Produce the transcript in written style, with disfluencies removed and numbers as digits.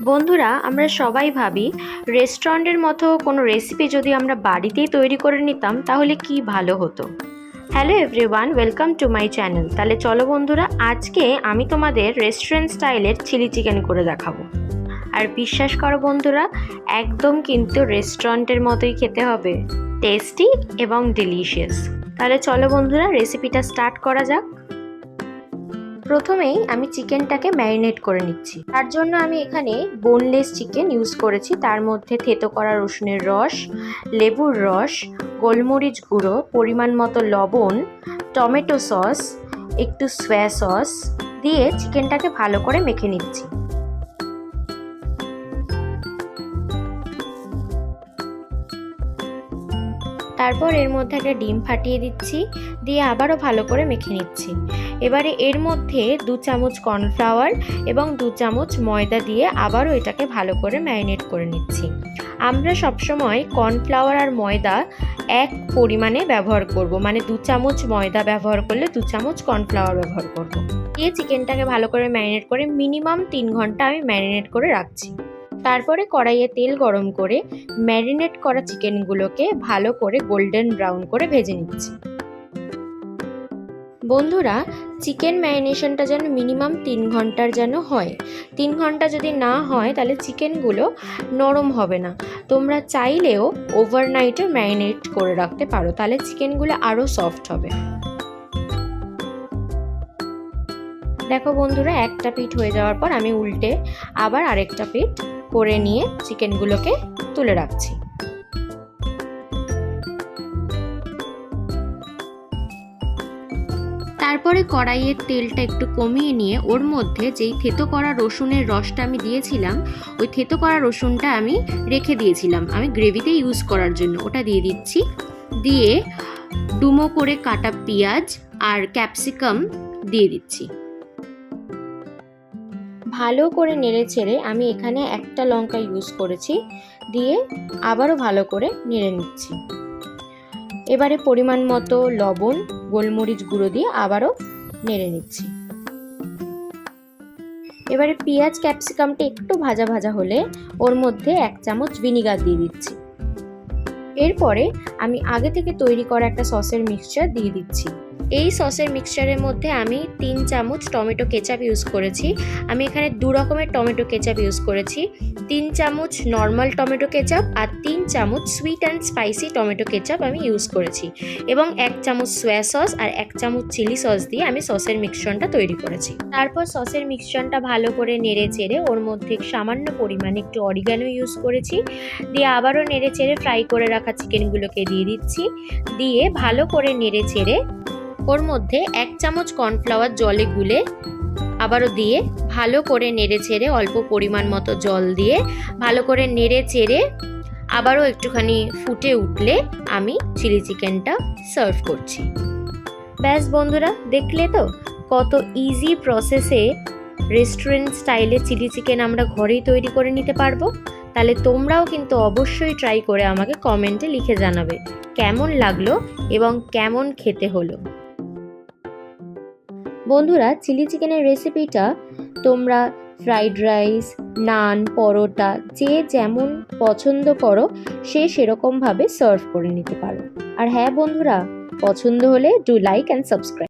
বন্ধুরা, আমরা সবাই ভাবি রেস্টুরেন্টের মতো কোনো রেসিপি যদি আমরা বাড়িতেই তৈরি করে নিতাম তাহলে কি ভালো হতো। Hello everyone, welcome to my channel. তাহলে চলো বন্ধুরা, আজকে আমি তোমাদের রেস্টুরেন্ট স্টাইলের চিলি চিকেন করে দেখাবো। আর বিশ্বাস করো বন্ধুরা, একদম কিন্তু রেস্টুরেন্টের মতোই খেতে হবে, টেস্টি এবং ডিলিশিয়াস। তাহলে চলো বন্ধুরা, রেসিপিটা স্টার্ট করা যাক। প্রথমেই আমি চিকেনটাকে ম্যারিনেট করে নিচ্ছি। তার জন্য আমি এখানে বোনলেস চিকেন ইউজ করেছি। তার মধ্যে থেতো করা রসুনের রস, লেবুর রস, গোলমরিচ গুঁড়ো, পরিমাণ মতো লবণ, টমেটো সস, একটু সয়া সস দিয়ে চিকেনটাকে ভালো করে মেখে নিচ্ছি। তারপর এর মধ্যে একটা ডিম ফাটিয়ে দিচ্ছি, দিয়ে আবারও ভালো করে মেখে নিচ্ছি। এবারে এর মধ্যে 2 চামচ কর্নফ্লাওয়ার এবং 2 চামচ ময়দা দিয়ে আবারও এটাকে ভালো করে ম্যারিনেট করে নিচ্ছি। আমরা সবসময় কর্নফ্লাওয়ার আর ময়দা এক পরিমাণে ব্যবহার করব, মানে 2 চামচ ময়দা ব্যবহার করলে 2 চামচ কর্নফ্লাওয়ার ব্যবহার করব। দিয়ে চিকেনটাকে ভালো করে ম্যারিনেট করে মিনিমাম 3 ঘন্টা আমি ম্যারিনেট করে রাখছি। তারপরে কড়াইয়ে তেল গরম করে ম্যারিনেট করা চিকেনগুলোকে ভালো করে গোল্ডেন ব্রাউন করে ভেজে নিচ্ছি। বন্ধুরা, চিকেন ম্যারিনেশনটা যেন মিনিমাম 3 ঘন্টার যেন হয়। 3 ঘন্টা যদি না হয় তাহলে চিকেনগুলো নরম হবে না। তোমরা চাইলেও ওভারনাইটও ম্যারিনেট করে রাখতে পারো, তাহলে চিকেনগুলো আরও সফট হবে। দেখো বন্ধুরা, একটা পিঠ হয়ে যাওয়ার পর আমি উল্টে আবার আরেকটা পিঠ করে নিয়ে চিকেনগুলোকে তুলে রাখছি। তারপরে কড়াইয়ের তেলটা একটু কমিয়ে নিয়ে ওর মধ্যে যেই থেতো করা রসুনের রসটা আমি দিয়েছিলাম, ওই থেতো করা রসুনটা আমি রেখে দিয়েছিলাম আমি গ্রেভিতে ইউজ করার জন্য, ওটা দিয়ে দিচ্ছি। দিয়ে ডুমো করে কাটা পেঁয়াজ আর ক্যাপসিকাম দিয়ে দিচ্ছি। ভালো করে নেড়ে চেড়ে আমি এখানে একটা লঙ্কা ইউজ করেছি, দিয়ে আবারও ভালো করে নেড়ে নিচ্ছি। এবারে পরিমাণ মতো লবণ, গোলমরিচ গুঁড়ো দিয়ে আবারও নেড়ে নিচ্ছি। এবারে পেঁয়াজ ক্যাপসিকামটা একটু ভাজা ভাজা হলে ওর মধ্যে 1 চামচ ভিনিগার দিয়ে দিচ্ছি। এরপরে আমি আগে থেকে তৈরি করা একটা সসের মিক্সচার দিয়ে দিচ্ছি। এই সসের মিক্সচারের মধ্যে আমি 3 চামচ টমেটো কেচাপ ইউজ করেছি। আমি এখানে 2 রকমের টমেটো কেচাপ ইউজ করেছি। 3 চামচ নর্মাল টমেটো কেচাপ আর 3 চামচ sweet and spicy tomato ketchup আমি ইউজ করেছি, এবং 1 চামচ সয়া সস আর 1 চামচ চিলি সস দিয়ে আমি সসের মিক্সচারটা তৈরি করেছি। তারপর সসের মিক্সচারটা ভালো করে নেড়ে চেড়ে ওর মধ্যে সামান্য পরিমাণে একটু অরিগানো ইউজ করেছি, দিয়ে আবারও নেড়ে চেড়ে ফ্রাই করে রাখা চিকেনগুলোকে দিয়ে দিচ্ছি। দিয়ে ভালো করে নেড়ে চেড়ে ওর মধ্যে 1 চামচ কর্নফ্লাওয়ার জলে গুলে আবারও দিয়ে ভালো করে নেড়ে চেড়ে অল্প পরিমাণ মতো জল দিয়ে ভালো করে নেড়ে চেড়ে আবারও একটুখানি ফুটে উঠলে আমি চিলি চিকেনটা সার্ভ করছি। ব্যাস বন্ধুরা, দেখলে তো কত ইজি প্রসেসে রেস্টুরেন্ট স্টাইলে চিলি চিকেন আমরা ঘরেই তৈরি করে নিতে পারবো। তাহলে তোমরাও কিন্তু অবশ্যই ট্রাই করে আমাকে কমেন্টে লিখে জানাবে কেমন লাগলো এবং কেমন খেতে হলো। বন্ধুরা, চিলি চিকেনের রেসিপিটা তোমরা ফ্রাইড রাইস, নান, পরোটা যে যেমন পছন্দ করো সে সেরকমভাবে সার্ভ করে নিতে পারো। আর হ্যাঁ বন্ধুরা, পছন্দ হলে ডু লাইক অ্যান্ড সাবস্ক্রাইব।